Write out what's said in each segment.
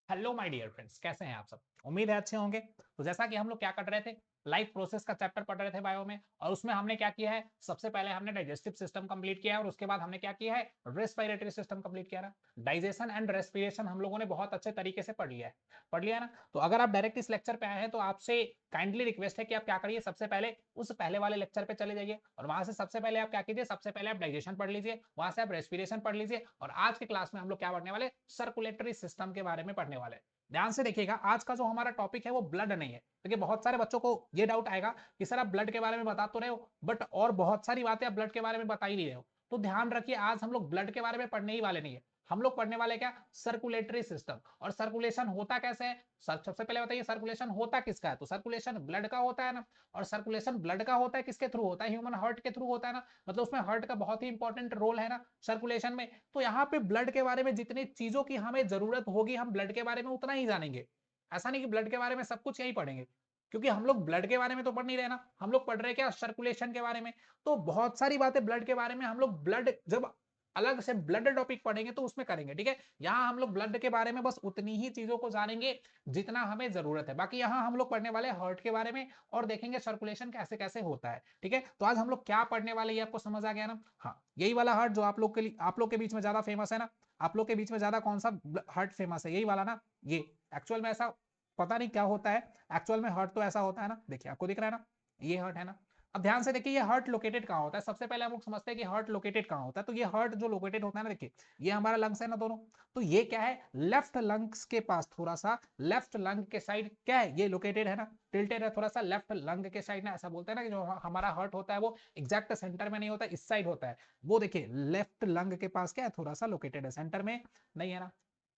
Hello my dear friends, कैसे हैं आप सब। उम्मीद है अच्छे होंगे। तो जैसा कि हम लोग क्या कर रहे थे, लाइफ प्रोसेस का चैप्टर पढ़ रहे थे बायो में, और उसमें हमने क्या किया है, सबसे पहले हमने डाइजेस्टिव सिस्टम कंप्लीट किया है और उसके बाद हमने क्या किया है, रेस्पिरेटरी सिस्टम कंप्लीट किया है। डाइजेशन एंड रेस्पिरेशन हम लोगों ने बहुत अच्छे तरीके से पढ़ लिया है ना। तो अगर आप डायरेक्ट इस लेक्चर पे आए हैं तो आपसे काइंडली रिक्वेस्ट है कि आप क्या करिए, सबसे पहले उस पहले वाले लेक्चर पे चले जाइए और वहां से सबसे पहले आप क्या कीजिए, सबसे पहले आप डाइजेशन पढ़ लीजिए, वहां से आप रेस्पिरेशन पढ़ लीजिए। और आज के क्लास में हम लोग क्या पढ़ने वाले, सर्कुलेटरी सिस्टम के बारे में पढ़ने वाले। ध्यान से देखिएगा, आज का जो हमारा टॉपिक है वो ब्लड नहीं है। देखिए बहुत सारे बच्चों को ये डाउट आएगा कि सर आप ब्लड के बारे में बता तो रहे हो, बट और बहुत सारी बातें आप ब्लड के बारे में बता ही नहीं रहे हो। तो ध्यान रखिए, आज हम लोग ब्लड के बारे में पढ़ने ही वाले नहीं है। हम लोग पढ़ने वाले क्या, सर्कुलेटरी सिस्टम। और सर्कुलेशन होता कैसे है, सबसे पहले बताइए सर्कुलेशन होता किसका है। तो सर्कुलेशन ब्लड का होता है ना। और सर्कुलेशन ब्लड का होता है किसके थ्रू होता है, ह्यूमन हार्ट के थ्रू होता है ना। मतलब उसमें हार्ट का बहुत ही इंपॉर्टेंट रोल है ना सर्कुलेशन में। तो यहाँ पे ब्लड के बारे में जितनी चीजों की हमें जरूरत होगी, हम ब्लड के बारे में उतना ही जानेंगे। ऐसा नहीं कि ब्लड के बारे में सब कुछ यही पढ़ेंगे, क्योंकि हम लोग ब्लड के बारे में तो पढ़ नहीं रहे ना, हम लोग पढ़ रहे क्या, सर्कुलेशन के बारे में। तो बहुत सारी बातें ब्लड के बारे में हम लोग ब्लड जब अलग से ब्लड टॉपिक पढ़ेंगे तो उसमें करेंगे, ठीक है। यहाँ हम लोग ब्लड के बारे में बस उतनी ही चीजों को जानेंगे जितना हमें जरूरत है। बाकी यहाँ हम लोग पढ़ने वाले हार्ट के बारे में और देखेंगे सर्कुलेशन कैसे कैसे होता है, ठीक है। तो आज हम लोग क्या पढ़ने वाले ये आपको समझ आ गया ना। हाँ, यही वाला हार्ट जो आप लोग के लिए, आप लोग के बीच में ज्यादा फेमस है ना। आप लोग के बीच में ज्यादा कौन सा हार्ट फेमस है, यही वाला ना। ये एक्चुअल में ऐसा पता नहीं क्या होता है, एक्चुअल में हर्ट तो ऐसा होता है ना। देखिए आपको दिख रहा है ना, ये हर्ट है ना। अब ध्यान से देखिए, ये हर्ट लोकेटेड कहाँ होता है। सबसे पहले हम लोग समझते हैं कि हर्ट लोकेटेड कहाँ होता है। तो ये हर्ट जो लोकेटेड होता है ना, देखिए ये हमारा लंग्स है ना दोनों। तो ये क्या है, लेफ्ट लंग्स के पास थोड़ा सा, लेफ्ट लंग के साइड क्या है, ये लोकेटेड है ना, टिल्टेड है थोड़ा सा लेफ्ट लंग के साइड ना। ऐसा बोलते हैं ना कि जो हमारा हर्ट होता है वो एग्जैक्ट सेंटर में नहीं होता, इस साइड होता है। वो देखिए लेफ्ट लंग के पास क्या है, थोड़ा सा लोकेटेड है, सेंटर में नहीं है ना।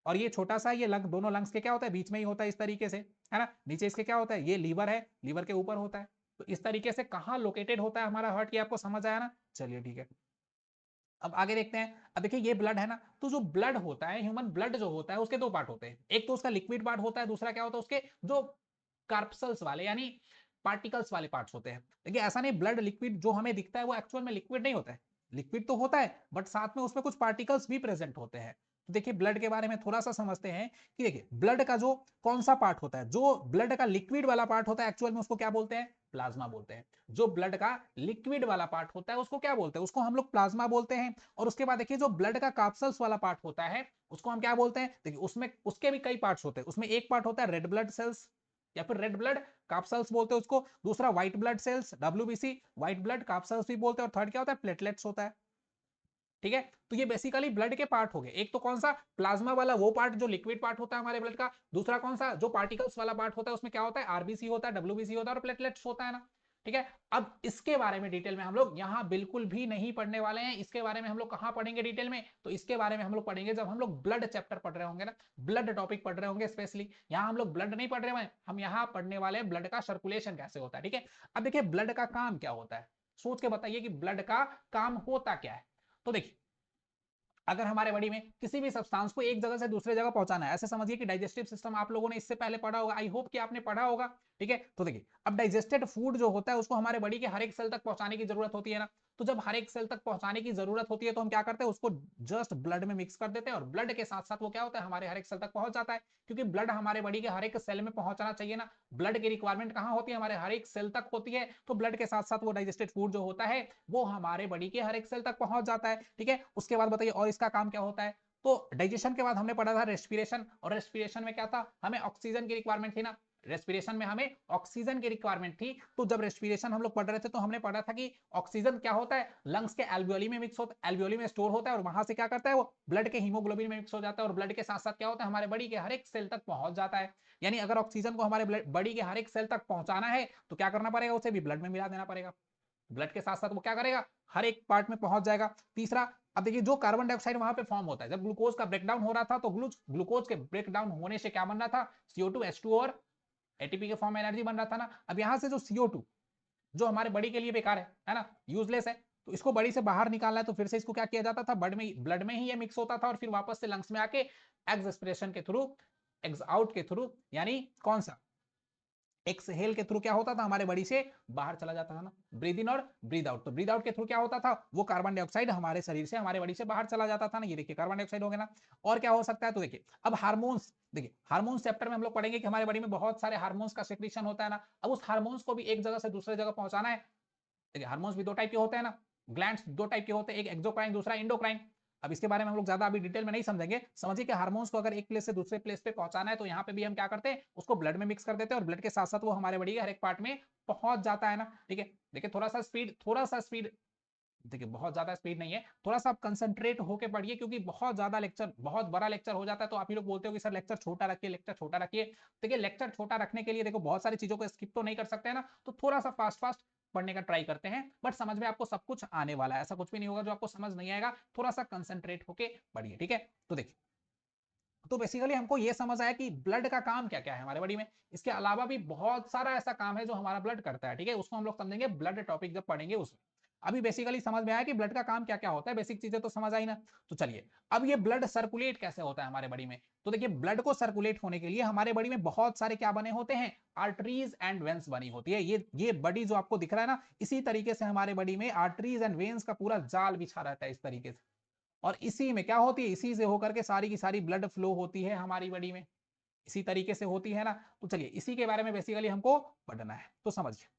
और ये छोटा सा, ये लंग, दोनों लंग्स के क्या होता है, बीच में ही होता है इस तरीके से, है ना। नीचे इसके क्या होता है, ये लीवर है, लीवर के ऊपर होता है। तो इस तरीके से कहाँ लोकेटेड होता है हमारा हार्ट, ये आपको समझ आया ना। चलिए ठीक है, अब आगे देखते हैं। अब देखिए ये ब्लड है ना, तो जो ब्लड होता है, ह्यूमन ब्लड जो होता है, उसके दो पार्ट होते हैं। एक तो उसका लिक्विड पार्ट होता है, दूसरा क्या होता है उसके जो कार्पसल्स वाले यानी पार्टिकल्स वाले पार्ट्स होते हैं। देखिए ऐसा नहीं, ब्लड लिक्विड जो हमें दिखता है वो एक्चुअल में लिक्विड नहीं होता है। लिक्विड तो होता है बट साथ में उसमें कुछ पार्टिकल्स भी प्रेजेंट होते हैं। तो देखिए ब्लड के बारे में थोड़ा सा समझते हैं कि देखिए ब्लड का जो कौन सा पार्ट होता है, जो ब्लड का लिक्विड वाला पार्ट होता है, एक्चुअल में उसको क्या बोलते हैं, प्लाज्मा बोलते हैं। जो ब्लड का लिक्विड वाला पार्ट होता है उसको क्या बोलते हैं, उसको हम लोग प्लाज्मा बोलते हैं। और उसके बाद देखिए जो ब्लड का कैप्सल्स वाला पार्ट होता है उसको हम क्या बोलते हैं। देखिए उसमें उसके भी कई पार्ट्स होते हैं। उसमें एक पार्ट होता है रेड ब्लड सेल्स या फिर रेड ब्लड कैप्सल्स बोलते हैं उसको। दूसरा white blood cells, WBC, white blood capsules भी बोलते हैं। और थर्ड क्या होता है, प्लेटलेट्स होता है, ठीक है। तो ये बेसिकली ब्लड के पार्ट हो गए। एक तो कौन सा, प्लाज्मा वाला वो पार्ट जो लिक्विड पार्ट होता है हमारे ब्लड का। दूसरा कौन सा, जो पार्टिकल्स वाला पार्ट होता है, उसमें क्या होता है, आरबीसी होता है, डब्ल्यूबीसी होता है और प्लेटलेट्स होता है ना, ठीक है। अब इसके बारे में डिटेल में हम लोग यहाँ बिल्कुल भी नहीं पढ़ने वाले हैं। इसके बारे में हम लोग कहाँ पढ़ेंगे डिटेल में, तो इसके बारे में हम लोग पढ़ेंगे जब हम लोग ब्लड चैप्टर पढ़ रहे होंगे ना, ब्लड टॉपिक पढ़ रहे होंगे स्पेशली। यहाँ हम लोग ब्लड नहीं पढ़ रहे हैं, हम यहाँ पढ़ने वाले हैं ब्लड का सर्कुलेशन कैसे होता है, ठीक है। अब देखिए ब्लड का काम क्या होता है, सोच के बताइए कि ब्लड का काम होता क्या है। तो देखिए अगर हमारे बॉडी में किसी भी सब्सटेंस को एक जगह से दूसरे जगह पहुंचाना है, ऐसे समझिए कि डाइजेस्टिव सिस्टम आप लोगों ने इससे पहले पढ़ा होगा, आई होप कि आपने पढ़ा होगा, ठीक है। तो देखिए अब डाइजेस्टेड फूड जो होता है उसको हमारे बॉडी के हर एक सेल तक पहुंचाने की जरूरत होती है ना। तो जब हर एक सेल तक पहुंचाने की जरूरत होती है तो हम क्या करते हैं, उसको जस्ट ब्लड में मिक्स कर देते हैं और ब्लड के साथ साथ वो क्या होता है, हमारे हर एक सेल तक पहुंच जाता है। क्योंकि ब्लड हमारे बॉडी के हर एक सेल में पहुंचना चाहिए ना। ब्लड की रिक्वायरमेंट कहाँ होती है, हमारे हर एक सेल तक होती है। तो ब्लड के साथ साथ वो डाइजेस्टेड फूड जो होता है वो हमारे बॉडी के हर एक सेल तक पहुंच जाता है, ठीक है। उसके बाद बताइए और इसका काम क्या होता है। तो डाइजेशन के बाद हमने पढ़ा था रेस्पिरेशन, और रेस्पिरेशन में क्या था, हमें ऑक्सीजन की रिक्वायरमेंट थी ना। रेस्पिरेशन में हमें ऑक्सीजन की रिक्वायरमेंट थी। तो जब रेस्पिरेशन हम लोग पढ़ रहे थे तो हमने पढ़ा था कि ऑक्सीजन क्या होता है, लंग्स के एल्वियोली में मिक्स होता है, एल्वियोली में स्टोर होता है और वहां से क्या करता है वो ब्लड के हीमोग्लोबिन में मिक्स हो जाता है और ब्लड के साथ साथ क्या होता है, हमारे बॉडी के हर एक सेल तक पहुंच जाता है। यानी अगर ऑक्सीजन को हमारे बॉडी के हर एक सेल तक पहुंचाना है तो क्या करना पड़ेगा, उसे भी ब्लड में मिला देना पड़ेगा। ब्लड के साथ साथ वो क्या करेगा, हर एक पार्ट में पहुंच जाएगा। तीसरा, अब देखिए जो कार्बन डाइऑक्साइड वहां पे फॉर्म होता है, जब ग्लूकोज का ब्रेकडाउन हो रहा था तो ग्लूकोज के ब्रेकडाउन होने से क्या बन रहा था, CO2 H2 और एटीपी के फॉर्म में एनर्जी बन रहा था ना। अब यहां से जो CO2 जो हमारे बॉडी के लिए बेकार है ना, यूजलेस है, तो इसको बॉडी से बाहर निकालना है तो फिर से इसको क्या किया जाता था, ब्लड में ही ये मिक्स होता था और फिर वापस से लंग्स में आके एक्सपिरेशन के थ्रू, एक्स आउट के थ्रू, यानी कौन सा, एक्सहेल के थ्रू क्या होता था, हमारे बॉडी से बाहर चला जाता था ना। ब्रीद इन और ब्रीद आउट, तो ब्रीद आउट के थ्रू क्या होता था, वो कार्बन डाइऑक्साइड हमारे शरीर से, हमारे बॉडी से बाहर चला जाता था ना। ये देखिए कार्बन डाइऑक्साइड हो गया ना। और क्या हो सकता है, तो देखिए अब हार्मोन्स, देखिए हार्मोन्स चैप्टर में हम लोग पढ़ेंगे कि हमारे बॉडी में बहुत सारे हार्मोन्स का सेक्रेशन होता है ना, अब उस हार्मोन्स को भी एक जगह से दूसरे जगह पहुंचाना है। देखिए हार्मोन्स भी दो टाइप के होते हैं ना, ग्लैंड्स दो टाइप के होते हैं, एक एक्सोक्राइन दूसरा एंडोक्राइन। अब इसके बारे में हम लोग ज्यादा अभी डिटेल में नहीं समझेंगे, समझिए कि हार्मोन्स को अगर एक प्लेस से दूसरे प्लेस पे पहुंचाना है तो यहाँ पे भी हम क्या करते हैं, उसको ब्लड में मिक्स कर देते हैं और ब्लड के साथ साथ वो हमारे बॉडी के हर एक पार्ट में पहुंच जाता है ना। ठीक है, देखिए थोड़ा सा स्पीड देखिए बहुत ज्यादा स्पीड नहीं है, थोड़ा सा आप कंसंट्रेट होके पढ़िए क्योंकि बहुत ज्यादा लेक्चर, बहुत बड़ा लेक्चर हो जाता है तो आप ही लोग बोलते हो कि सर लेक्चर छोटा रखिए, लेक्चर छोटा रखिए। देखिए लेक्चर छोटा रखने के लिए देखो बहुत सारी चीजों को स्किप तो नहीं कर सकते हैं ना, तो थोड़ा सा फास्ट फास्ट पढ़ने का ट्राई करते हैं, बट समझ में आपको सब कुछ आने वाला है, ऐसा कुछ भी नहीं होगा जो आपको समझ नहीं आएगा, थोड़ा सा कंसंट्रेट होके पढ़िए। ठीक है, तो देखिए तो बेसिकली हमको ये समझ आया कि ब्लड का काम क्या क्या है हमारे बॉडी में, इसके अलावा भी बहुत सारा ऐसा काम है जो हमारा ब्लड करता है। ठीक है, उसको हम लोग समझेंगे ब्लड टॉपिक जब पढ़ेंगे उसमें। अभी बेसिकली समझ में आया कि ब्लड का काम क्या क्या होता है, बेसिक चीजें तो समझ आई ना। तो चलिए अब ये ब्लड सर्कुलेट कैसे होता है हमारे बॉडी में। तो देखिए ब्लड को सर्कुलेट होने के लिए हमारे बॉडी में बहुत सारे क्या बने होते हैं, आर्टरीज एंड वेन्स बनी होती है। ये बॉडी जो आपको दिख रहा है ना, इसी तरीके से हमारे बॉडी में आर्टरीज एंड वेन्स का पूरा जाल बिछा रहता है इस तरीके से, और इसी में क्या होती है, इसी से होकर के सारी की सारी ब्लड फ्लो होती है हमारी बॉडी में, इसी तरीके से होती है ना। तो चलिए इसी के बारे में बेसिकली हमको पढ़ना है, तो समझिए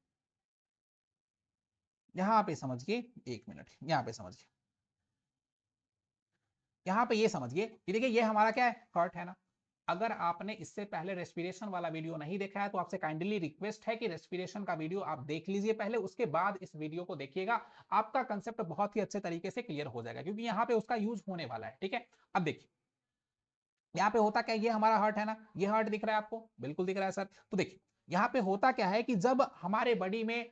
यहां पे समझिए, एक मिनट यहां पे समझिए, यहां पे ये समझिए कि देखिए ये हमारा क्या है, हार्ट है ना। अगर आपने इससे पहले रेस्पिरेशन वाला वीडियो नहीं देखा है तो आपसे काइंडली रिक्वेस्ट है कि रेस्पिरेशन का वीडियो आप देख लीजिए पहले, उसके बाद इस वीडियो को देखिएगा, आपका कंसेप्ट बहुत ही अच्छे तरीके से क्लियर हो जाएगा क्योंकि यहाँ पे उसका यूज होने वाला है। ठीक है, अब देखिए यहाँ पे होता क्या है, ये हमारा हार्ट है ना, ये हार्ट दिख रहा है आपको, बिल्कुल दिख रहा है सर। तो देखिए यहाँ पे होता क्या है कि जब हमारे बॉडी में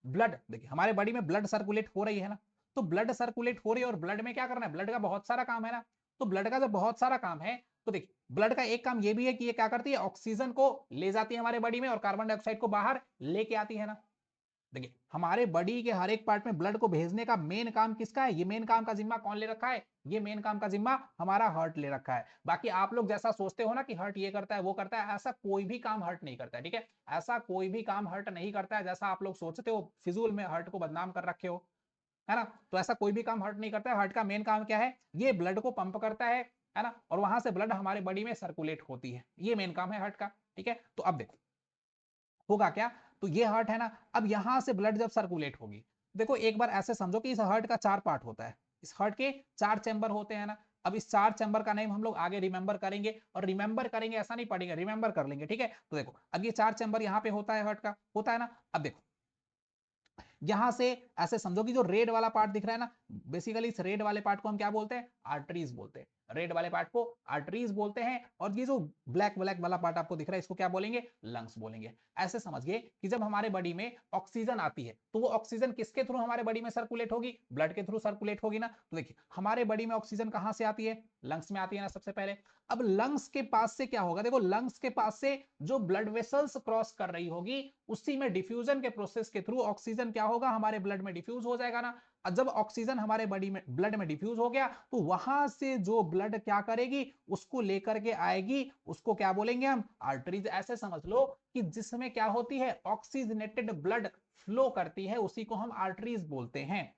ब्लड, देखिए हमारे बॉडी में ब्लड सर्कुलेट हो रही है ना, तो ब्लड सर्कुलेट हो रही है और ब्लड में क्या करना है, ब्लड का बहुत सारा काम है ना। तो ब्लड का जब बहुत सारा काम है तो देखिए ब्लड का एक काम ये भी है कि ये क्या करती है, ऑक्सीजन को ले जाती है हमारे बॉडी में और कार्बन डाइऑक्साइड को बाहर लेके आती है ना। देखिए हमारे बॉडी के हर एक पार्ट में ब्लड को भेजने का मेन काम किसका है, ये मेन काम का जिम्मा कौन ले रखा है, ये मेन काम का जिम्मा हमारा हार्ट ले रखा है। बाकी आप लोग जैसा सोचते हो ना कि हार्ट ये करता है वो करता है, ऐसा कोई भी काम हार्ट नहीं करता है। ठीक है, ऐसा कोई भी काम हार्ट नहीं करता है जैसा आप लोग सोचते हो, फिजूल में हार्ट को बदनाम कर रखे हो, है ना। तो ऐसा कोई भी काम हार्ट नहीं करता है, हार्ट का मेन काम क्या है, ये ब्लड को पंप करता है ना, और वहां से ब्लड हमारे बॉडी में सर्कुलेट होती है, ये मेन काम है हार्ट का। ठीक है, तो अब देखो होगा क्या, तो ये हार्ट है ना, अब यहां से ब्लड जब सर्कुलेट होगी, देखो एक बार ऐसे समझो कि इस हार्ट का चार पार्ट होता है, इस हार्ट के चार चैम्बर होते हैं ना। अब इस चार चैम्बर का नेम हम लोग आगे रिमेंबर करेंगे, और रिमेंबर करेंगे ऐसा नहीं पढ़ेंगे, रिमेंबर कर लेंगे। ठीक है, तो देखो अब ये चार चैम्बर यहाँ पे होता है हार्ट का, होता है ना। अब देखो यहां से ऐसे समझो कि जो रेड वाला पार्ट दिख रहा है ना, बेसिकली इस रेड वाले पार्ट को हम क्या बोलते हैं, आर्टरीज बोलते हैं, रेड वाले पार्ट को आर्टरीज बोलते हैं, और ये जो ब्लैक ब्लैक वाला पार्ट आपको दिख रहा है इसको क्या बोलेंगे, लंग्स बोलेंगे। ऐसे समझिए कि जब हमारे बॉडी में ऑक्सीजन आती है तो वो ऑक्सीजन किसके थ्रू हमारे बॉडी में सर्कुलेट होगी, ब्लड के थ्रू सर्कुलेट होगी ना। तो देखिए हमारे बॉडी में ऑक्सीजन कहां से आती है, लंग्स में आती है ना सबसे पहले। अब लंग्स के पास से क्या होगा, देखो लंग्स के पास से जो ब्लड वेसल्स क्रॉस कर रही होगी उसी में डिफ्यूजन के प्रोसेस के थ्रू ऑक्सीजन क्या होगा, हमारे ब्लड में डिफ्यूज हो जाएगा ना। और जब ऑक्सीजन हमारे बॉडी में ब्लड में डिफ्यूज हो गया तो वहां से जो ब्लड क्या करेगी, उसको लेकर के आएगी, उसको क्या बोलेंगे हम, आर्टरीज। ऐसे समझ लो कि जिसमें क्या होती है, ऑक्सीजनेटेड ब्लड फ्लो करती है, उसी को हम आर्टरीज बोलते हैं।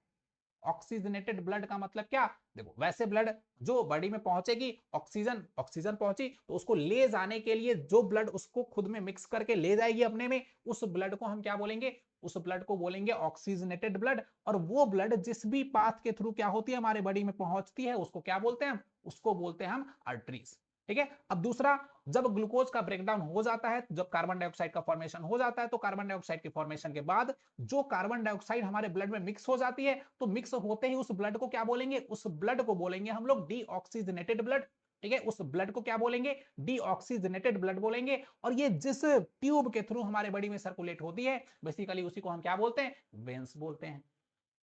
ऑक्सीजनेटेड ब्लड का मतलब क्या, देखो वैसे ब्लड जो बॉडी में पहुंचेगी, ऑक्सीजन ऑक्सीजन पहुंची तो उसको ले जाने के लिए जो ब्लड उसको खुद में मिक्स करके ले जाएगी अपने में, उस ब्लड को हम क्या बोलेंगे, उस ब्लड को बोलेंगे ऑक्सीजनेटेड ब्लड। और वो ब्लड जिस भी पाथ के थ्रू क्या होती है हमारे बॉडी में पहुंचती है उसको क्या बोलते हैं, उसको बोलते हैं हम आर्टरीज। ठीक है, अब दूसरा, जब ग्लूकोज का ब्रेकडाउन हो जाता है, जब कार्बन डाइऑक्साइड का फॉर्मेशन हो जाता है, तो कार्बन डाइऑक्साइड के फॉर्मेशन के बाद जो कार्बन डाइऑक्साइड हमारे ब्लड में मिक्स हो जाती है, तो मिक्स होते ही उस ब्लड को क्या बोलेंगे, उस ब्लड को बोलेंगे हम लोग डीऑक्सीजनेटेड ब्लड। ठीक है, उस ब्लड को क्या बोलेंगे, डीऑक्सीजनेटेड ब्लड बोलेंगे। और ये जिस ट्यूब के थ्रू हमारे बॉडी में सर्कुलेट होती है, बेसिकली उसी को हम क्या बोलते हैं, वेन्स बोलते हैं।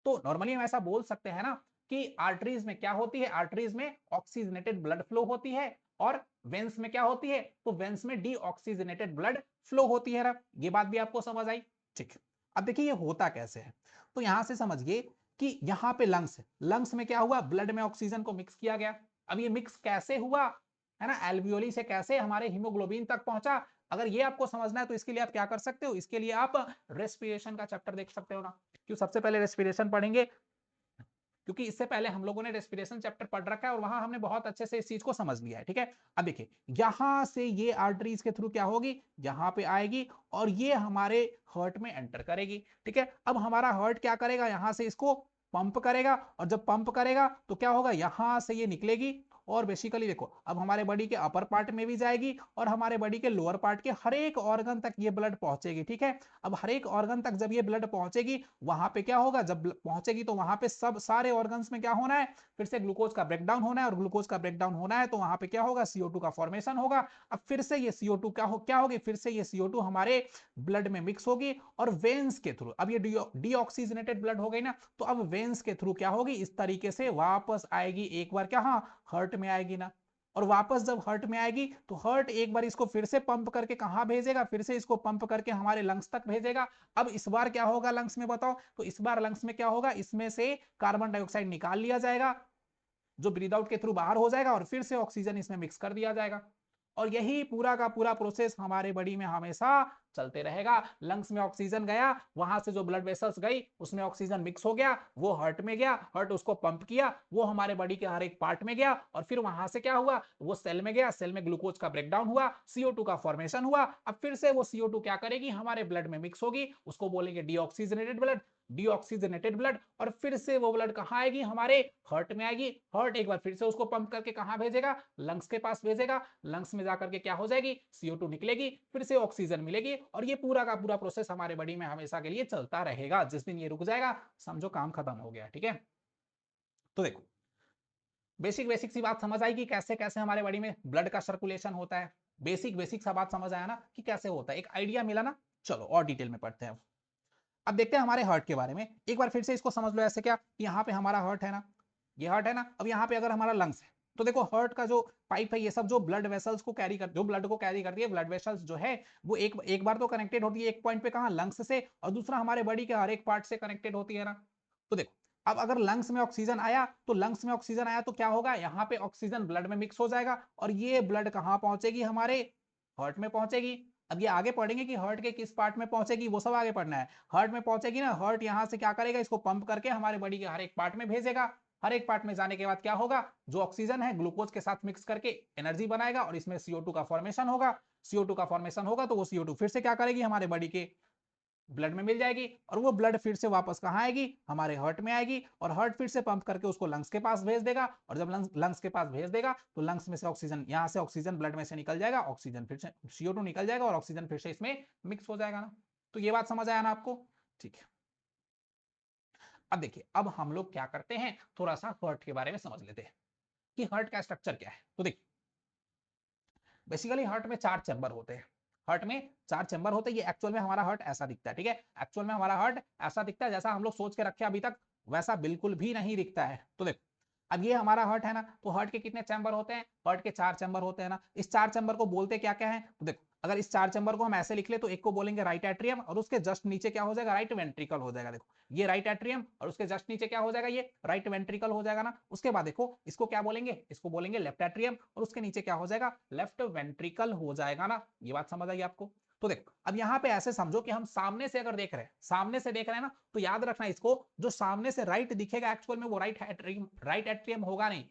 तो नॉर्मली हम ऐसा बोल सकते हैं ना कि आर्टरीज में क्या होती है, आर्टरीज में ऑक्सीजनेटेड ब्लड फ्लो होती है, और वेंस में क्या होती है, तो वेंस में डीऑक्सीजनेटेड ब्लड फ्लो होती है। ये बात भी आपको समझ आई। ठीक, अब देखिए ये होता कैसे है, तो यहां से समझिए कि यहां पे लंग्स है, लंग्स में क्या हुआ, ब्लड में ऑक्सीजन को मिक्स किया गया। अब ये मिक्स कैसे हुआ, है ना, एल्वियोली से कैसे हमारे हीमोग्लोबिन तक पहुंचा। अगर ये आपको समझना है तो इसके लिए आप क्या कर सकते हो, इसके लिए आप रेस्पिरेशन का चैप्टर देख सकते हो ना। क्यों, सबसे पहले रेस्पिरेशन पढ़ेंगे, क्योंकि इससे पहले हम लोगों ने रेस्पिरेशन चैप्टर पढ़ रखा है और वहां हमने बहुत अच्छे से इस चीज को समझ लिया है, ठीक है। अब देखिए यहां से ये आर्टरीज के थ्रू क्या होगी, यहां पे आएगी और ये हमारे हार्ट में एंटर करेगी, ठीक है। अब हमारा हार्ट क्या करेगा, यहां से इसको पंप करेगा और जब पंप करेगा तो क्या होगा, यहां से ये निकलेगी और बेसिकली देखो अब हमारे बॉडी के अपर पार्ट में भी जाएगी और हमारे बॉडी के लोअर पार्ट के हर एक ऑर्गन तक ये ब्लड पहुंचेगी, ठीक है। अब हर एक ऑर्गन तक जब ये ब्लड पहुंचेगी, वहां पे क्या होगा, जब पहुंचेगी तो वहां पे सब सारे ऑर्गन्स में क्या होना है, फिर से ग्लूकोज का ब्रेकडाउन होना है और ग्लूकोज का ब्रेकडाउन होना है तो वहां पे क्या होगा, CO2 का फॉर्मेशन होगा। अब फिर से ये CO2 क्या होगी, फिर से ये CO2 हमारे ब्लड में मिक्स होगी और वेन्स के थ्रू, अब ये डीऑक्सीजनेटेड ब्लड हो गई ना, तो अब वेन्स के थ्रू क्या होगी, इस तरीके से वापस आएगी एक बार क्या, हाँ हार्ट में आएगी ना। और वापस जब हार्ट में आएगी तो हार्ट एक बार इसको फिर से पंप करके कहां भेजेगा, फिर से इसको पंप करके हमारे लंग्स तक भेजेगा। अब इस बार क्या होगा लंग्स में बताओ, तो इस बार लंग्स में क्या होगा, इसमें से कार्बन डाइऑक्साइड निकाल लिया जाएगा जो ब्रीद आउट के थ्रू बाहर हो जाएगा और फिर से ऑक्सीजन इसमें मिक्स कर दिया जाएगा। और यही पूरा का पूरा प्रोसेस हमारे बॉडी में हमेशा चलते रहेगा। लंग्स में ऑक्सीजन गया, वहां से जो ब्लड वेसल्स गई उसमें ऑक्सीजन मिक्स हो गया, वो हार्ट में गया, हार्ट उसको पंप किया, वो हमारे बॉडी के हर एक पार्ट में गया और फिर वहां से क्या हुआ, वो सेल में गया, सेल में ग्लूकोज का ब्रेकडाउन हुआ, CO2 का फॉर्मेशन हुआ। अब फिर से वो CO2 क्या करेगी, हमारे ब्लड में मिक्स होगी, उसको बोलेंगे डीऑक्सीजनेटेड ब्लड, डीऑक्सीजनेटेड ब्लड। और फिर से वो ब्लड कहां आएगी, हमारे हार्ट में आएगी। हार्ट एक बार फिर से उसको पंप करके कहां भेजेगा, लंग्स के पास भेजेगा। लंग्स में जाकर के क्या हो जाएगी, CO2 निकलेगी, फिर से ऑक्सीजन मिलेगी और ये पूरा का पूरा प्रोसेस हमारे बॉडी में हमेशा के लिए चलता रहेगा। जिस दिन ये रुक जाएगा समझो काम खत्म हो गया, ठीक है। तो देखो बेसिक बेसिक सी बात समझ आई कि कैसे कैसे हमारे बॉडी में ब्लड का सर्कुलेशन होता है। बेसिक बेसिक सा बात समझ आया ना कि कैसे होता है, एक आइडिया मिला ना। चलो और डिटेल में पढ़ते हैं। अब देखते हैं हमारे हार्ट के बारे में। एक बार फिर से इसको समझ लो ऐसे, क्या यहाँ पे हमारा हार्ट है ना, ये हार्ट है ना। अब यहाँ पे अगर हमारा लंग्स है तो देखो हार्ट का जो पाइप है, ये सब जो ब्लड वेसल्स को कैरी कर, जो ब्लड को कैरी करती है, ब्लड वेसल्स जो है वो एक बार तो कनेक्टेड होती है एक पॉइंट पे, कहाँ, लंग्स से, और दूसरा हमारे बॉडी के हर एक पार्ट से कनेक्टेड होती है ना। तो देखो अब अगर लंग्स में ऑक्सीजन आया तो लंग्स में ऑक्सीजन आया तो क्या होगा, यहाँ पे ऑक्सीजन ब्लड में मिक्स हो जाएगा और ये ब्लड कहाँ पहुंचेगी, हमारे हार्ट में पहुंचेगी। अब ये आगे पढ़ेंगे कि हार्ट के किस पार्ट में पहुंचेगी, वो सब आगे पढ़ना है। हार्ट में पहुंचेगी ना, हार्ट यहां से क्या करेगा, इसको पंप करके हमारे बॉडी के हर एक पार्ट में भेजेगा। हर एक पार्ट में जाने के बाद क्या होगा, जो ऑक्सीजन है ग्लूकोज के साथ मिक्स करके एनर्जी बनाएगा और इसमें CO2 का फॉर्मेशन होगा। CO2 का फॉर्मेशन होगा तो वो CO2 फिर से क्या करेगी, हमारे बॉडी के ब्लड में मिल जाएगी और वो ब्लड फिर से वापस कहाँ आएगी, हमारे हार्ट में आएगी और हार्ट फिर से पंप करके उसको लंग्स के पास भेज देगा। और जब लंग्स के पास भेज देगा तो लंग्स में से ऑक्सीजन, यहाँ से ऑक्सीजन ब्लड में से निकल जाएगा, ऑक्सीजन फिर से CO2 निकल जाएगा और ऑक्सीजन फिर से इसमें मिक्स हो जाएगा ना। तो ये बात समझ आया ना आपको, ठीक है। अब देखिए अब हम लोग क्या करते हैं, थोड़ा सा हार्ट के बारे में समझ लेते हैं कि हार्ट का स्ट्रक्चर क्या है। तो देखिए बेसिकली हार्ट में 4 चैम्बर होते हैं। हार्ट में 4 चैम्बर होते हैं। ये एक्चुअल में हमारा हार्ट ऐसा दिखता है, ठीक है। एक्चुअल में हमारा हार्ट ऐसा दिखता है, जैसा हम लोग सोच के रखे अभी तक वैसा बिल्कुल भी नहीं दिखता है। तो देखो अब ये हमारा हार्ट है ना, तो हार्ट के कितने चैम्बर होते हैं, हार्ट के 4 चैम्बर होते हैं ना। इस 4 चैम्बर को बोलते क्या क्या है, तो देखो अगर इस 4 चैम्बर को हम ऐसे लिख ले तो एक को बोलेंगे राइट एट्रियम और उसके जस्ट नीचे क्या हो जाएगा, राइट वेंट्रिकल हो जाएगा। देखो ये राइट एट्रियम और उसके जस्ट नीचे क्या हो जाएगा, ये राइट वेंट्रिकल हो जाएगा ना। उसके बाद देखो इसको क्या बोलेंगे, इसको बोलेंगे लेफ्ट एट्रियम और उसके नीचे क्या हो जाएगा, लेफ्ट वेंट्रिकल हो जाएगा ना। ये बात समझ आई आपको। तो देखो अब यहाँ पे ऐसे समझो कि हम सामने से अगर देख रहे हैं, सामने से देख रहे हैं ना, तो याद रखना इसको, जो सामने से राइट दिखेगा एक्चुअल में वो राइट एट्रियम होगा नहीं।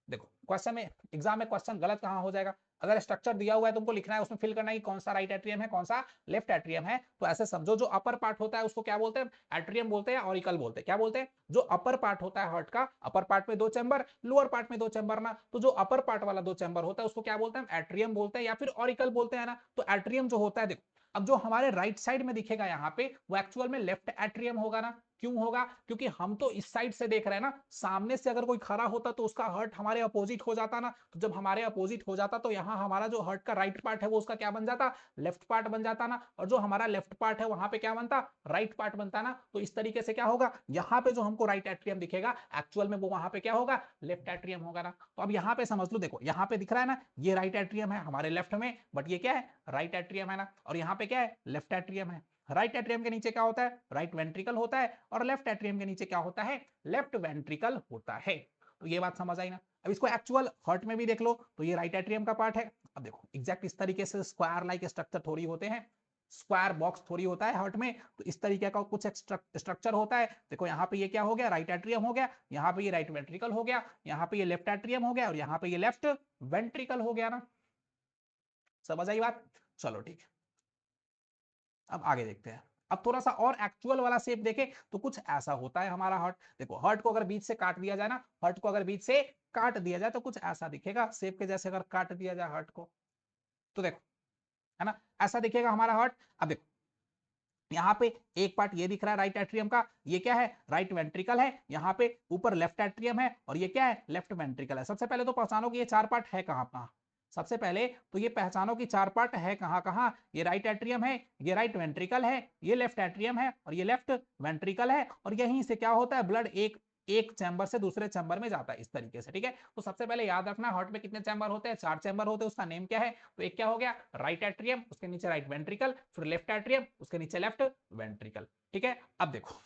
देखो क्वेश्चन में, एग्जाम में क्वेश्चन गलत कहां हो जाएगा, अगर स्ट्रक्चर दिया हुआ है तुमको लिखना है, उसमें फिल करना है कि कौन सा राइट एट्रियम है कौन सा लेफ्ट एट्रियम है। तो ऐसे समझो जो अपर पार्ट होता है उसको क्या बोलते हैं, एट्रियम बोलते हैं, ऑरिकल बोलते हैं। क्या बोलते हैं, जो अपर पार्ट होता है हार्ट का, अपर पार्ट में 2 चैम्बर, लोअर पार्ट में 2 चैम्बर ना, तो जो अपर पार्ट वाला 2 चैम्बर होता है उसको क्या बोलते हैं, एट्रियम बोलते हैं या फिर ऑरिकल बोलते हैं ना। तो एट्रियम जो होता है, देखो अब जो हमारे राइट साइड में दिखेगा यहाँ पे, वो एक्चुअल में लेफ्ट एट्रियम होगा ना। क्यों होगा, क्योंकि हम तो इस साइड से देख रहे हैं ना, सामने से अगर कोई खड़ा होता तो उसका हार्ट हमारे अपोजिट हो जाता ना। तो जब हमारे अपोजिट हो जाता तो यहाँ हमारा जो हार्ट का राइट पार्ट है वो उसका क्या बन जाता, लेफ्ट पार्ट बन जाता ना। और जो हमारा लेफ्ट पार्ट है वहां पे क्या बनता, राइट पार्ट बनता ना। तो इस तरीके से क्या होगा, यहाँ पे जो हमको राइट एट्रियम दिखेगा एक्चुअल में वो वहां पे क्या होगा, लेफ्ट एट्रियम होगा ना। तो अब यहाँ पे समझ लो, देखो यहाँ पे दिख रहा है ना, ये राइट एट्रियम है हमारे लेफ्ट में, बट ये क्या है, राइट एट्रियम है ना। और यहाँ पे क्या है, लेफ्ट एट्रियम है। राइट एट्रियम के नीचे क्या होता है, राइट वेंट्रिकल होता है और लेफ्ट एट्रियम के नीचे क्या होता है, लेफ्ट वेंट्रिकल होता है। तो ये बात समझ आई ना। अब इसको एक्चुअल हार्ट में भी देख लो तो ये राइट एट्रियम का पार्ट है। अब देखो एग्जैक्ट इस तरीके से स्क्वायर लाइक स्ट्रक्चर थोड़ी होते हैं, स्क्वायर बॉक्स थोड़ी होता है हार्ट में, तो इस तरीके का कुछ स्ट्रक्चर होता है। देखो यहाँ पे ये क्या हो गया, राइट एट्रियम हो गया, यहाँ पे ये राइट वेंट्रिकल हो गया, यहाँ पे ये लेफ्ट एट्रियम हो गया, और यहाँ पे ये लेफ्ट वेंट्रिकल हो गया ना। समझ आई बात? चलो ठीक है, अब आगे देखते हैं। अब थोड़ा सा और एक्चुअल वाला शेप देखें तो कुछ ऐसा होता है हमारा हार्ट। देखो हार्ट को अगर बीच से काट दिया जाए ना, हार्ट को अगर बीच से काट दिया जाए तो कुछ ऐसा दिखेगा शेप के जैसे, अगर काट दिया जाए हार्ट को तो देखो, है ना, ऐसा दिखेगा हमारा हार्ट। अब देखो यहाँ पे एक पार्ट ये दिख रहा है राइट एट्रियम का, ये क्या है, राइट वेंट्रिकल है, यहाँ पे ऊपर लेफ्ट एट्रियम है, और ये क्या है, लेफ्ट वेंट्रिकल है। सबसे पहले तो पहचानो कि ये चार पार्ट है कहाँ कहाँ। सबसे पहले तो ये पहचानो कि चार पार्ट है कहाँ कहाँ। ये राइट एट्रियम है, ये राइट वेंट्रिकल है, ये लेफ्ट एट्रियम है, और ये लेफ्ट वेंट्रिकल है। और यहीं से क्या होता है, ब्लड एक एक चैम्बर से दूसरे चैम्बर में जाता है इस तरीके से, ठीक है। तो सबसे पहले याद रखना हार्ट में कितने चैम्बर होते हैं, चार चैम्बर होते हैं। उसका नेम क्या है, तो एक क्या हो गया, राइट एट्रियम, उसके नीचे राइट वेंट्रिकल, फिर लेफ्ट एट्रियम, उसके नीचे लेफ्ट वेंट्रिकल, ठीक है। अब देखो,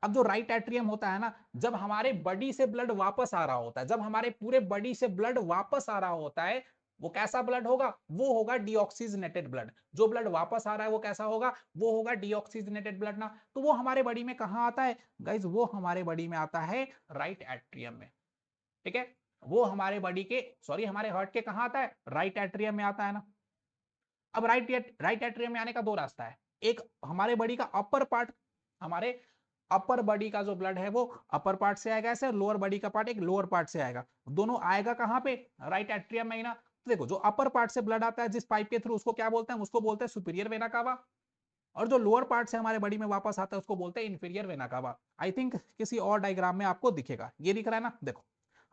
अब जो राइट एट्रियम होता है ना, जब हमारे बॉडी से ब्लड वापस आ रहा होता है, जब हमारे पूरे बॉडी से ब्लड वापस आ रहा होता है, वो कैसा ब्लड होगा, वो होगा डीऑक्सीजनेटेड ब्लड। जो ब्लड वापस आ रहा है वो कैसा होगा, वो होगा डीऑक्सीजनेटेड ब्लड ना। तो वो हमारे बॉडी में कहां आता है गाइज, वो हमारे बॉडी में आता है राइट एट्रियम में, ठीक है। वो हमारे बॉडी के, सॉरी हमारे हार्ट के कहां आता है, राइट एट्रियम में आता है ना। अब राइट एट्रियम में आने का दो रास्ता है। एक हमारे बॉडी का अपर पार्ट, हमारे अपर बॉडी का जो ब्लड है वो अपर पार्ट से आएगा ऐसे, लोअर बॉडी का पार्ट एक लोअर पार्ट से आएगा। दोनों आएगा कहां पे, राइट एट्रियम में ही ना। तो देखो जो अपर पार्ट से ब्लड आता है जिस पाइप के थ्रू, उसको क्या बोलते हैं, उसको बोलते हैं सुपीरियर वेना कावा। और जो लोअर पार्ट से हमारे बॉडी में वापस आता है उसको बोलते हैं inferior vena cava. I think किसी और डायग्राम में आपको दिखेगा, ये दिख रहा है ना, देखो।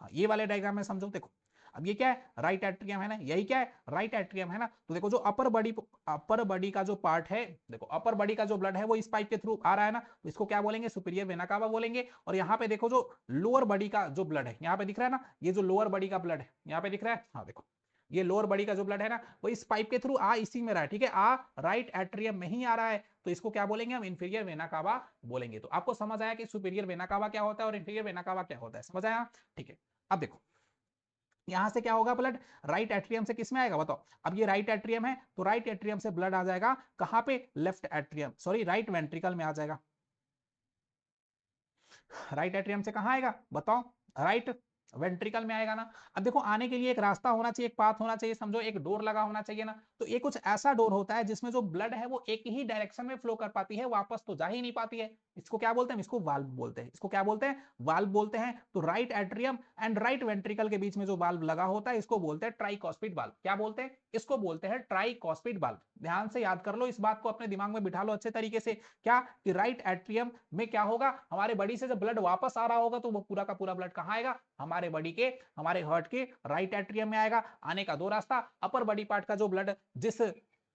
हाँ, ये वाले डायग्राम में समझो। देखो अब ये क्या है, राइट एट्रियम है ना, यही क्या है, राइट एट्रियम है ना। तो देखो जो अपर बॉडी का जो पार्ट है, देखो अपर बॉडी का जो ब्लड है वो इस पाइप के थ्रू आ रहा है ना, तो इसको क्या बोलेंगे, सुपीरियर वेना कावा बोलेंगे। और यहाँ पे देखो जो लोअर बॉडी का जो ब्लड है, यहाँ पे दिख रहा है ना, ये जो लोअर बॉडी का ब्लड है यहाँ पे दिख रहा है, हाँ देखो ये लोअर बॉडी का जो ब्लड है ना, वो इस पाइप के थ्रू आ इसी में रहा है, ठीक है, आ राइट एट्रियम में ही आ रहा है। तो इसको क्या बोलेंगे हम, इंफीरियर वेना कावा बोलेंगे। तो आपको समझ आया कि सुपीरियर वेना कावा क्या होता है और इंफीरियर वेना कावा क्या होता है, समझ आया, ठीक है। अब देखो यहां से क्या होगा, ब्लड राइट एट्रियम से किस में आएगा बताओ। अब ये राइट एट्रियम है तो राइट एट्रियम से ब्लड आ जाएगा कहां पे, left atrium, sorry right ventricle में आ जाएगा। राइट एट्रियम से कहां आएगा बताओ, राइट वेंट्रिकल में आएगा ना। अब देखो आने के लिए एक रास्ता होना चाहिए, एक पाथ होना चाहिए, समझो एक डोर लगा होना चाहिए ना। तो ये कुछ ऐसा डोर होता है जिसमें जो ब्लड है वो एक ही डायरेक्शन में फ्लो कर पाती है, वापस तो जा ही नहीं पाती है। इसको क्या बोलते हैं, इसको वाल्व बोलते हैं। इसको क्या बोलते हैं, वाल्व बोलते हैं। तो right atrium and right ventricle के बीच में जो वाल्व लगा होता है इसको बोलते हैं ट्राइकॉस्पिड वाल्व। क्या बोलते हैं, इसको बोलते हैं ट्राइकॉस्पिड वाल्व। ध्यान से याद कर लो इस बात को, अपने दिमाग में बिठा लो अच्छे तरीके से। क्या कि राइट एट्रियम में क्या होगा, हमारे बॉडी से जब ब्लड वापस आ रहा होगा तो वो पूरा का पूरा ब्लड कहां आएगा, हमारे बॉडी के, हमारे हार्ट के राइट एट्रियम में आएगा। आने का दो रास्ता, अपर बॉडी पार्ट का जो ब्लड जिस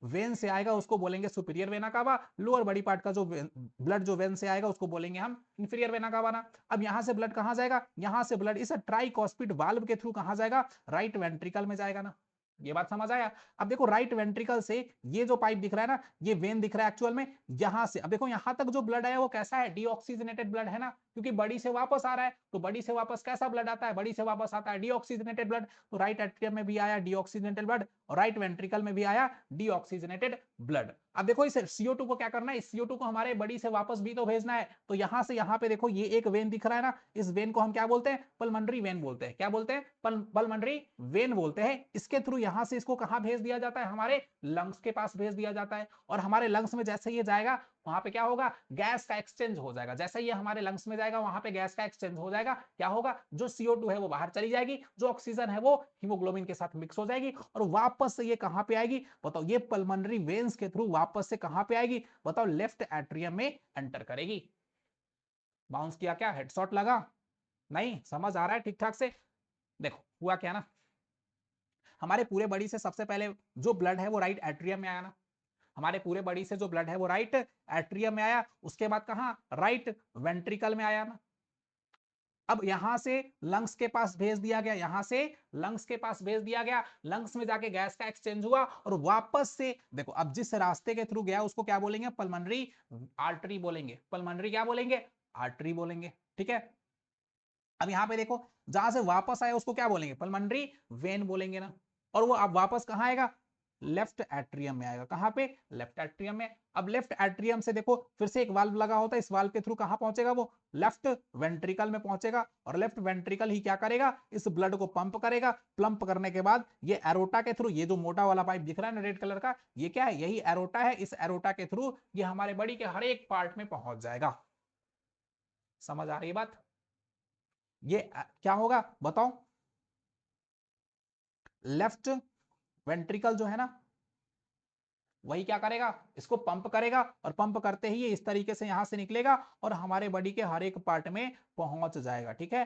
वेन से आएगा उसको बोलेंगे superior vena cava, lower body part का जो ब्लड जो वेन से आएगा उसको बोलेंगे हम इंफीरियर वेना कावा ना। अब यहां से ब्लड कहां जाएगा, यहां से ब्लड इस ट्राइकॉस्पिड वाल्व के थ्रू कहां जाएगा, राइट वेंट्रिकल में जाएगा ना। ये बात समझ आया। अब देखो राइट वेंट्रिकल से ये जो पाइप दिख रहा है ना, ये वेन दिख रहा है एक्चुअल में, यहां से अब देखो यहां तक जो ब्लड है वो कैसा है, डीऑक्सीजनेटेड ब्लड है ना, क्योंकि बॉडी से वापस आ रहा है। तो बॉडी से वापस कैसा ब्लड आता है, बॉडी से वापस आता है डीऑक्सीजनेटेड ब्लड। तो राइट एट्रियम में भी आया डीऑक्सीजनेटेड ब्लड और राइट वेंट्रिकल में भी आया डीऑक्सीजनेटेड ब्लड। अब देखो इस CO2 को क्या करना है, इस CO2 को हमारे बॉडी से वापस भी तो भेजना है। तो यहां से यहां पे देखो ये एक वेन दिख रहा है ना, इस वेन को हम क्या बोलते हैं, पल्मोनरी वेन बोलते हैं। क्या बोलते हैं, पल्मोनरी वेन बोलते हैं। इसके थ्रू यहां से इसको कहां भेज दिया जाता है, हमारे लंग्स के पास भेज दिया जाता है। और हमारे लंग्स में जैसे ये जाएगा वहां पे क्या होगा, गैस का एक्सचेंज हो जाएगा। जैसे ये हमारे लंग्स में जाएगा वहां पे गैस का एक्सचेंज हो जाएगा। क्या होगा, जो CO2 है वो बाहर चली जाएगी, जो ऑक्सीजन है वो हीमोग्लोबिन के साथ मिक्स हो जाएगी और वापस से ये कहां पे आएगी बताओ, ये पल्मोनरी वेन्स के थ्रू वापस से कहां पे आएगी बताओ, लेफ्ट एट्रियम में एंटर करेगी। बाउंस किया क्या, हेडशॉट लगा, नहीं समझ आ रहा है ठीक ठाक से। देखो हुआ क्या ना, हमारे पूरे बॉडी से सबसे पहले जो ब्लड है वो राइट एट्रियम में आया ना, हमारे पूरे बॉडी से जो ब्लड है वो राइट एट्रियम में आया। उसके बाद कहां, राइट वेंट्रिकल में आया ना। अब यहां से लंग्स के पास भेज दिया गया, यहां से लंग्स के पास भेज दिया गया, लंग्स में जाके गैस का एक्सचेंज हुआ और वापस से देखो अब जिस रास्ते के थ्रू गया उसको क्या बोलेंगे, पल्मोनरी आर्टरी बोलेंगे। पल्मोनरी क्या बोलेंगे, आर्टरी बोलेंगे, ठीक है। अब यहां पे देखो जहां से वापस आया उसको क्या बोलेंगे, पल्मोनरी वेन बोलेंगे ना। और वो अब वापस कहां आएगा, लेफ्ट एट्रियम में आएगा। कहां पे? लेफ्ट एट्रियम में। अब लेफ्ट एट्रियम से देखो फिर से एक वाल्व लगा होता है, इस वाल्व के थ्रू कहां पहुंचेगा? वो लेफ्ट वेंट्रिकल में पहुंचेगा, और लेफ्ट वेंट्रिकल ही क्या करेगा? इस ब्लड को पंप करेगा। पंप करने के बाद ये एरोटा के थ्रू, ये जो मोटा वाला पाइप दिख रहा है ना रेड कलर का, ये क्या है? यही एरोटा है। इस एरोटा के थ्रू ये हमारे बॉडी के हर एक पार्ट में पहुंच जाएगा। समझ आ रही है बात? ये क्या होगा बताओ? लेफ्ट वेंट्रिकल जो है ना, वही क्या करेगा? इसको पंप करेगा, और पंप करते ही ये इस तरीके से यहां से निकलेगा और हमारे बॉडी के हर एक पार्ट में पहुंच जाएगा। ठीक है,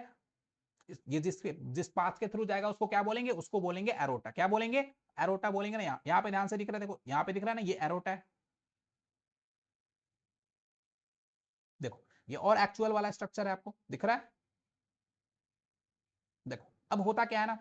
ये जिस पाथ के थ्रू जाएगा उसको क्या बोलेंगे? उसको बोलेंगे एरोटा। क्या बोलेंगे? एरोटा बोलेंगे ना। यहाँ पे ध्यान से दिख रहा है, देखो यहाँ पे दिख रहा है ना, ये एरोटा है। देखो ये और एक्चुअल वाला स्ट्रक्चर है, आपको दिख रहा है? देखो अब होता क्या है ना,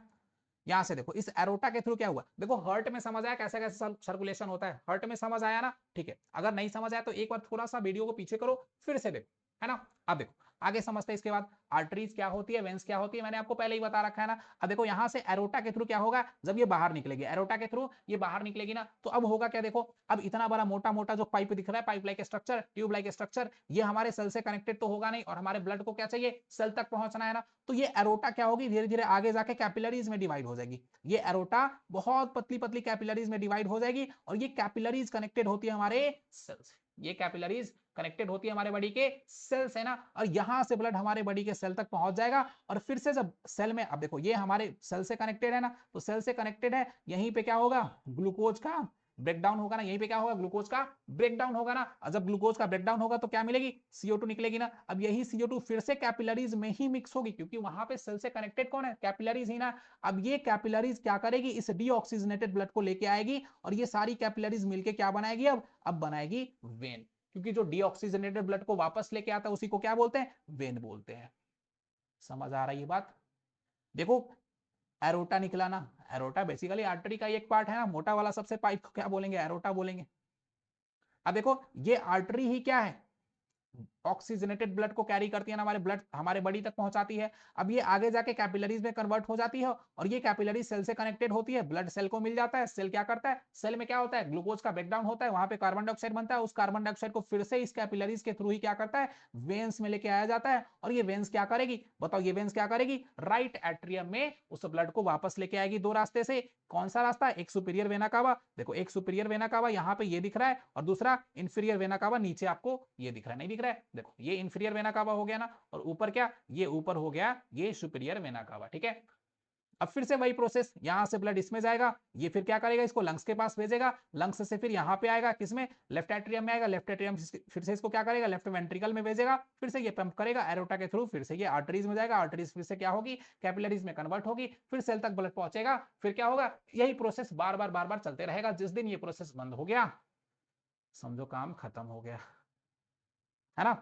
यहां से देखो इस एरोटा के थ्रू क्या हुआ, देखो हर्ट में समझ आया कैसे कैसे सर्कुलेशन होता है? हर्ट में समझ आया ना? ठीक है, अगर नहीं समझ आया तो एक बार थोड़ा सा वीडियो को पीछे करो, फिर से देखो, है ना? अब देखो आगे समझते हैं इसके बाद। आर्टरीज क्या होती है, वेंस क्या होती है, मैंने आपको पहले ही बता रखा है ना। अब देखो यहां से एरोटा के थ्रू क्या होगा, जब ये बाहर निकलेगी, एरोटा के थ्रू ये बाहर निकलेगी ना, तो अब होगा क्या? देखो अब इतना बड़ा मोटा मोटा जो पाइप दिख रहा है, pipe like structure, tube like structure, ये हमारे सेल से कनेक्टेड तो होगा नहीं, और हमारे ब्लड को क्या चाहिए? सेल तक पहुंचना है ना। तो ये एरोटा क्या होगी? धीरे धीरे आगे जाके कैपिलरीज में डिवाइड हो जाएगी। ये एरोटा बहुत पतली पतली कैपिलरीज में डिवाइड हो जाएगी, और ये कैपिलरीज कनेक्टेड होती है हमारे सेल से। ये कैपिलरीज कनेक्टेड होती है हमारे बॉडी के सेल से ना, और यहां से ब्लड हमारे बॉडी के सेल तक पहुंच जाएगा। और फिर से जब सेल में, अब देखो ये हमारे सेल से कनेक्टेड है ना, तो सेल से कनेक्टेड है, यहीं पे क्या होगा? ग्लूकोज का ब्रेकडाउन होगा ना, यहीं पे क्या होगा? ग्लूकोज का ब्रेकडाउन होगा ना। और जब ग्लूकोज का ब्रेकडाउन होगा तो क्या मिलेगी? CO2 निकलेगी ना। अब यही CO2 फिर से कैपिलरीज में ही मिक्स होगी, क्योंकि वहां पे सेल से कनेक्टेड कौन है? कैपिलरीज ही ना। अब ये कैपिलरीज क्या करेगी? इस डीऑक्सीजनेटेड ब्लड को लेके आएगी, और ये सारी कैपिलरीज मिलके क्या बनाएगी? अब बनाएगी वेन, क्योंकि जो डीऑक्सीजनेटेड ब्लड को वापस लेके आता है उसी को क्या बोलते हैं? वेन बोलते हैं। समझ आ रही है बात? देखो एरोटा निकला ना, एरोटा बेसिकली आर्टरी का एक पार्ट है ना, मोटा वाला सबसे पाइप को क्या बोलेंगे? एरोटा बोलेंगे। अब देखो ये आर्टरी ही क्या है? ऑक्सीजनेटेड ब्लड को कैरी करती है ना, हमारे ब्लड हमारे बॉडी तक पहुंचाती है। अब ये आगे जाके कैपिलरीज में कन्वर्ट हो जाती है, और ये कैपिलरी सेल से कनेक्टेड होती है, ब्लड सेल को मिल जाता है। सेल क्या करता है? सेल में क्या होता है? ग्लूकोज का ब्रेकडाउन होता है, वहां पे कार्बन डाइऑक्साइड बनता है, उस कार्बन डाइऑक्साइड को फिर से इस कैपिलरीज के थ्रू ही क्या करता है? वेन्स में लेके आया जाता है। और ये वेन्स क्या करेगी बताओ? ये वेन्स क्या करेगी? राइट एट्रियम में उस ब्लड को वापस लेके आएगी दो रास्ते से। कौन सा रास्ता? एक सुपीरियर वेना कावा, देखो एक सुपीरियर वेना कावा यहाँ पे ये दिख रहा है, और दूसरा इंफीरियर वेना कावा नीचे आपको ये दिख रहा है, नहीं दिख रहा है? देखो ये इंफीरियर वेना कावा हो गया ना, और ऊपर क्या? ये ऊपर हो गया ये सुपीरियर वेना कावा। ठीक है, अब फिर से वही प्रोसेस, यहां से ब्लड इसमें जाएगा, ये फिर क्या करेगा? इसको लंग्स के पास भेजेगा, लंग्स से फिर यहां पे आएगा, किसमें? लेफ्ट एट्रियम में आएगा, लेफ्ट एट्रियम फिर से इसको क्या करेगा? लेफ्ट वेंट्रिकल में भेजेगा, फिर से ये पंप करेगा एरोटा के थ्रू, फिर से ये आर्टरीज में जाएगा, आर्टरीज फिर से क्या होगी? कैपिलरीज में कन्वर्ट होगी, फिर सेल तक ब्लड पहुंचेगा, फिर क्या होगा? यही प्रोसेस बार बार चलते रहेगा। जिस दिन ये प्रोसेस बंद हो गया, समझो काम खत्म हो गया, है ना?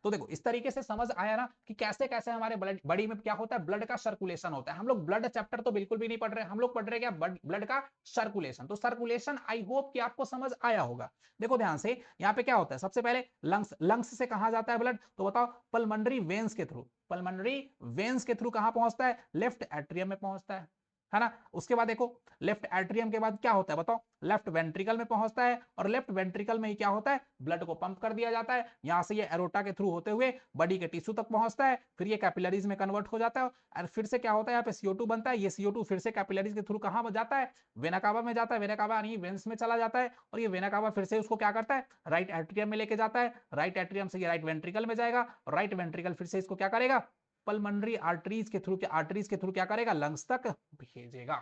तो देखो इस तरीके से समझ आया ना कि कैसे कैसे हमारे ब्लड बॉडी में क्या होता है? ब्लड का सर्कुलेशन होता है। हम लोग ब्लड चैप्टर तो बिल्कुल भी नहीं पढ़ रहे, हम लोग पढ़ रहे क्या? ब्लड का सर्कुलेशन। तो सर्कुलेशन आई होप कि आपको समझ आया होगा। देखो ध्यान से, यहाँ पे क्या होता है? सबसे पहले लंग्स, लंग्स से कहां जाता है ब्लड? तो बताओ, पल्मोनरी वेन्स के थ्रू। पल्मोनरी वेन्स के थ्रू कहां पहुंचता है? लेफ्ट एट्रियम में पहुंचता है ना? उसके बाद देखो लेफ्ट एट्रियम के बाद क्या होता है बताओ? लेफ्ट वेंट्रिकल में पहुंचता है, और लेफ्ट वेंट्रिकल में ही क्या होता है? ब्लड को पंप कर दिया जाता है, यहां से ये एरोटा के थ्रू होते हुए बॉडी के टिश्यू तक पहुंचता है, फिर ये कैपिलरीज में कन्वर्ट हो जाता है, और फिर से क्या होता है? यहाँ पे CO2 बनता है, ये CO2 फिर से कैपिलरीज के थ्रू कहां जाता है? वेना कावा में जाता है, वेना कावा नहीं वेन्स में चला जाता है, और ये वेना कावा फिर से उसको क्या करता है? राइट एट्रियम में लेके जाता है, राइट एट्रियम से ये राइट वेंट्रिकल में जाएगा, और राइट वेंट्रिकल फिर से इसको क्या करेगा? पल्मोनरी आर्टरीज के थ्रू, आर्टरीज के थ्रू क्या करेगा? लंग्स तक भेजेगा।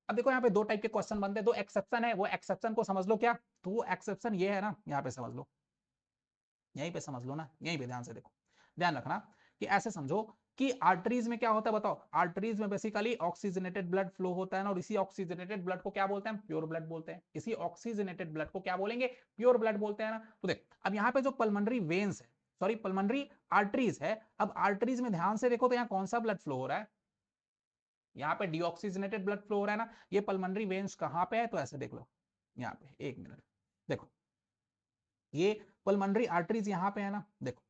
अब देखो यहाँ पे दो टाइप के क्वेश्चन बनते हैं, दो एक्सेप्शन है, वो एक्सेप्शन को समझ लो क्या? तो वो एक्सेप्शन ये है ना, यहाँ पे समझ लो, यहीं पे समझ लो ना, यहीं पे ध्यान से देखो, ध्यान रखना कि ऐसे समझो कि आर्टरीज में क्या होता है बताओ? आर्टरीज में बेसिकली ऑक्सीजनेटेड ब्लड फ्लो होता है ना, और इसी ऑक्सीजनेटेड ब्लड को क्या बोलते हैं? प्योर ब्लड बोलते हैं। इसी ऑक्सीजनेटेड ब्लड को क्या बोलेंगे? प्योर ब्लड बोलते हैं ना। तो देख अब यहाँ पे जो पल्मोनरी वेन्स है, सॉरी पल्मोनरी आर्टरीज है, अब आर्टरीज में ध्यान से देखो तो यहाँ कौन सा ब्लड फ्लो हो रहा है? यहाँ पे डीऑक्सीजनेटेड ब्लड फ्लो हो रहा है ना। ये पल्मोनरी वेन्स कहाँ पे है? तो ऐसे देख लो, यहाँ पे एक मिनट देखो, ये पल्मोनरी आर्टरीज यहाँ पे है ना, देखो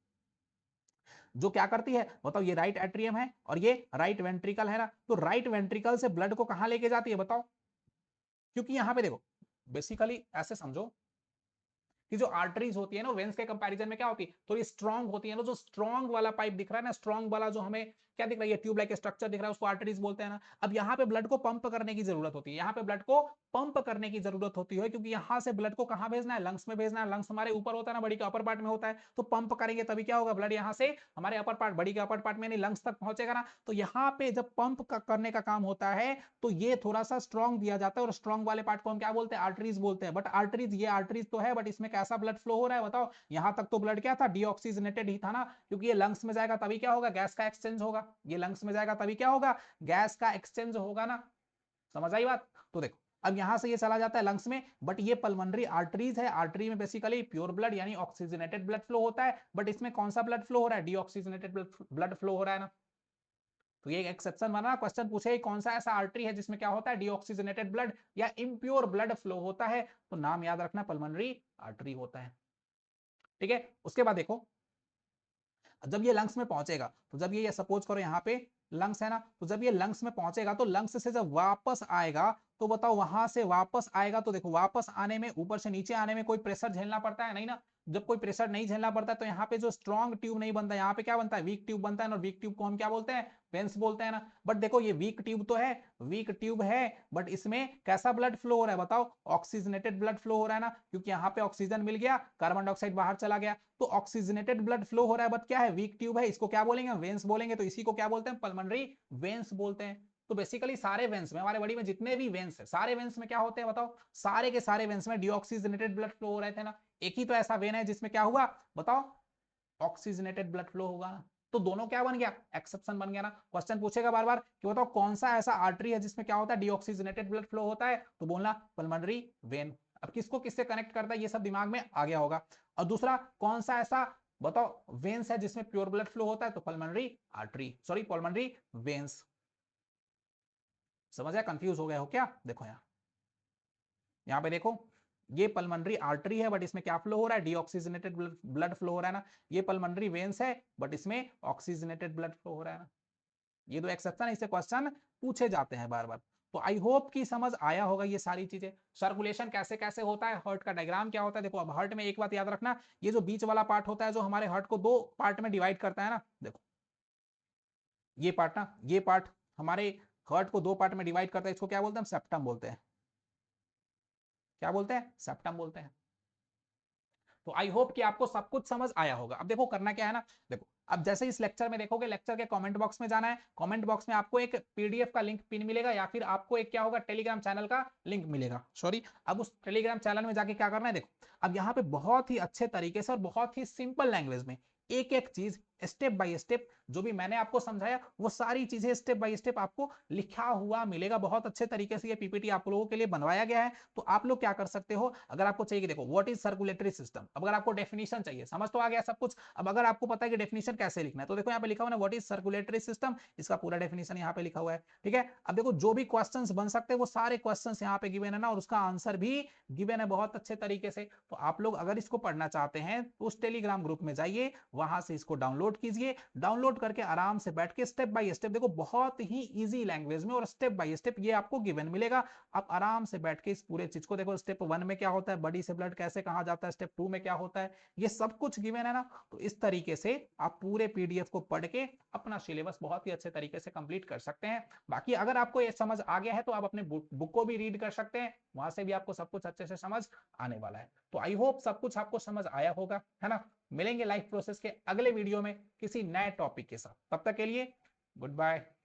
जो क्या करती है बताओ? ये राइट एट्रियम है और ये राइट वेंट्रिकल है ना, तो राइट वेंट्रिकल से ब्लड को कहां लेके जाती है बताओ? क्योंकि यहाँ पे देखो बेसिकली ऐसे समझो कि जो आर्टरीज होती है ना वेन्स के कंपैरिजन में क्या होती है, थोड़ी स्ट्रांग होती है ना। जो स्ट्रांग वाला पाइप दिख रहा है ना, स्ट्रांग वाला जो हमें क्या दिख रहा है, ये ट्यूब लाइक स्ट्रक्चर दिख रहा है, उसको आर्टरीज बोलते हैं ना। अब यहाँ पे ब्लड को पंप करने की जरूरत होती है, यहाँ पे ब्लड को पंप करने की जरूरत होती है, क्योंकि यहाँ से ब्लड को कहाँ भेजना है, लंग्स में भेजना है। लंग्स हमारे ऊपर होता है ना, बॉडी के अपर पार्ट में होता है, तो पंप करेंगे तभी क्या होगा, ब्लड यहाँ से हमारे अपर पार्ट, बॉडी के अपर पार्ट में नहीं लंग्स तक पहुंचेगा ना। तो यहाँ पे जब पंप करने का काम होता है तो ये थोड़ा सा स्ट्रॉन्ग दिया जाता है, और स्ट्रॉन्ग वाले पार्ट को हम क्या बोलते हैं, आर्टरीज बोलते हैं। बट आर्टरीज, ये आर्टरीज तो है, बट इसमें कैसा ब्लड फ्लो हो रहा है बताओ। यहां तक तो ब्लड क्या था, डीऑक्सीजनेटेड ही था ना, क्योंकि ये लंग्स में जाएगा तभी क्या होगा, गैस का एक्सचेंज होगा। ये लंग्स में जाएगा तभी क्या होगा, गैस का एक्सचेंज होगा ना। समझ आई बात। तो देखो अब यहां से ये चला जाता है लंग्स में, बट ये पल्मोनरी आर्टरीज है। आर्टरी में बेसिकली प्योर ब्लड यानी ऑक्सीजनेटेड ब्लड फ्लो होता है, बट इसमें कौन सा ब्लड फ्लो हो रहा है, डीऑक्सीजनेटेड ब्लड फ्लो हो रहा है ना। तो ये एक एक्सेप्शन बना, क्वेश्चन पूछे कौन सा ऐसा आर्टरी है जिसमें क्या होता है, डीऑक्सीजनेटेड ब्लड या इम्प्योर ब्लड फ्लो होता है, तो नाम याद रखना पल्मोनरी आर्टरी होता है। ठीक है, उसके बाद देखो जब ये लंग्स में पहुंचेगा, तो जब ये सपोज करो यहाँ पे लंग्स है ना, तो जब ये लंग्स में पहुंचेगा तो लंग्स से जब वापस आएगा, तो बताओ वहां से वापस आएगा तो देखो वापस आने में, ऊपर से नीचे आने में कोई प्रेशर झेलना पड़ता है नहीं ना। जब कोई प्रेशर नहीं झेलना पड़ता तो यहाँ पे जो स्ट्रॉन्ग ट्यूब नहीं बनता, यहाँ पे क्या बनता है, वीक ट्यूब बनता है, और वीक ट्यूब को हम क्या बोलते हैं, वेंस बोलते हैं ना। बट देखो ये वीक ट्यूब तो है, वीक ट्यूब है, बट इसमें कैसा ब्लड फ्लो हो रहा है बताओ, ऑक्सीजनेटेड ब्लड फ्लो हो रहा है ना, क्योंकि यहाँ पे ऑक्सीजन मिल गया, कार्बन डाइऑक्साइड बाहर चला गया, तो ऑक्सीजनेटेड ब्लड फ्लो हो रहा है। बट क्या है, वीक ट्यूब है, इसको क्या बोलेंगे, वेंस बोलेंगे। तो इसी को क्या बोलते हैं, पल्मोनरी वेंस बोलते हैं। तो बेसिकली सारे वेंस में, हमारे बॉडी में जितने भी वेंस है, सारे वेंस में क्या होते हैं बताओ, सारे के सारे वेंस में डीऑक्सीजनेटेड ब्लड फ्लो हो रहे थे ना। एक ही तो ऐसा वेन है जिसमें क्या हुआ बताओ, ऑक्सीजनेटेड ब्लड फ्लो होगा ना। तो दोनों क्या बन गया, एक्सेप्शन बन गया ना। क्वेश्चन पूछेगा बार बार कि बताओ कौन सा ऐसा आर्टरी है जिसमें क्या होता है, डीऑक्सीजनेटेड ब्लड फ्लो होता है, तो बोलना पल्मोनरी वेन। अब किसको किससे कनेक्ट करता है ये सब दिमाग में आ गया होगा। और दूसरा कौन सा ऐसा बताओ वेन्स है जिसमें प्योर ब्लड फ्लो होता है, तो pulmonary artery, sorry pulmonary veins. समझ आया, कंफ्यूज हो गया हो क्या, देखो यहाँ पे देखो ये पल्मोनरी आर्टरी है, बट इसमें क्या फ्लो हो रहा है, डीऑक्सीजनेटेड ब्लड फ्लो हो रहा है ना। ये पल्मोनरी वेन्स है, बट इसमें ऑक्सीजनेटेड ब्लड फ्लो हो रहा है ना। ये दो एक्सेप्शन है, इससे क्वेश्चन पूछे जाते हैं बार बार। तो आई होप कि समझ आया होगा ये सारी चीजें। सर्कुलेशन कैसे कैसे होता है, हार्ट का डायग्राम क्या होता है। देखो अब हार्ट में एक बात याद रखना, ये जो बीच वाला पार्ट होता है जो हमारे हार्ट को दो पार्ट में डिवाइड करता है ना, देखो ये पार्ट ना, ये पार्ट हमारे हार्ट को दो पार्ट में डिवाइड करता है, इसको क्या बोलते हैं, सेप्टम बोलते हैं। क्या बोलते हैं, सेप्टम बोलते हैं। तो आई होप कि आपको सब कुछ समझ आया होगा। अब देखो करना क्या है ना, देखो अब जैसे इस लेक्चर में देखोगे, लेक्चर के कमेंट बॉक्स में जाना है, कमेंट बॉक्स में आपको एक पीडीएफ का लिंक पिन मिलेगा, या फिर आपको एक क्या होगा, टेलीग्राम चैनल का लिंक मिलेगा, सॉरी। अब उस टेलीग्राम चैनल में जाके क्या करना है, देखो अब यहाँ पे बहुत ही अच्छे तरीके से और बहुत ही सिंपल लैंग्वेज में एक एक चीज स्टेप बाय स्टेप जो भी मैंने आपको समझाया, वो सारी चीजें स्टेप बाय स्टेप आपको लिखा हुआ मिलेगा। बहुत अच्छे तरीके से ये पीपीटी आप लोगों के लिए बनवाया गया है। तो आप लोग क्या कर सकते हो, अगर आपको चाहिए कि देखो व्हाट इज सर्कुलेटरी सिस्टम, अगर आपको डेफिनेशन चाहिए, समझ तो आ गया सब कुछ। अब अगर आपको पता है कि डेफिनेशन कैसे लिखना है, तो देखो यहाँ पे लिखा हुआ है व्हाट इज सर्कुलेटरी सिस्टम, इसका पूरा डेफिनेशन यहाँ पे लिखा हुआ है। ठीक है, अब देखो जो भी क्वेश्चंस बन सकते हैं वो सारे क्वेश्चंस यहाँ पे गिवन है ना, और उसका आंसर भी गिवन है बहुत अच्छे तरीके से। तो आप लोग अगर इसको पढ़ना चाहते हैं तो उस टेलीग्राम ग्रुप में जाइए, वहां से इसको डाउनलोड कीजिए, डाउनलोड करके आराम से बैठ के स्टेप बाय स्टेप देखो, बहुत ही इजी लैंग्वेज में और स्टेप बाय स्टेप ये आपको गिवन मिलेगा। आप आराम से बैठ के इस पूरे चीज को देखो, स्टेप 1 में क्या होता है, बॉडी से ब्लड कैसे कहा जाता है, स्टेप 2 में क्या होता है, ये सब कुछ गिवन है ना। तो इस तरीके से आप पूरे पीडीएफ को पढ़ के अपना सिलेबस बहुत ही अच्छे तरीके से कंप्लीट कर सकते हैं। बाकी अगर आपको ये समझ आ गया है तो आप अपने बुक को भी रीड कर सकते हैं, वहां से भी आपको सब कुछ अच्छे से समझ आने वाला है। तो आई होप सब कुछ आपको समझ आया होगा, है ना। मिलेंगे लाइफ प्रोसेस के अगले वीडियो में किसी नए टॉपिक के साथ, तब तक के लिए गुड बाय।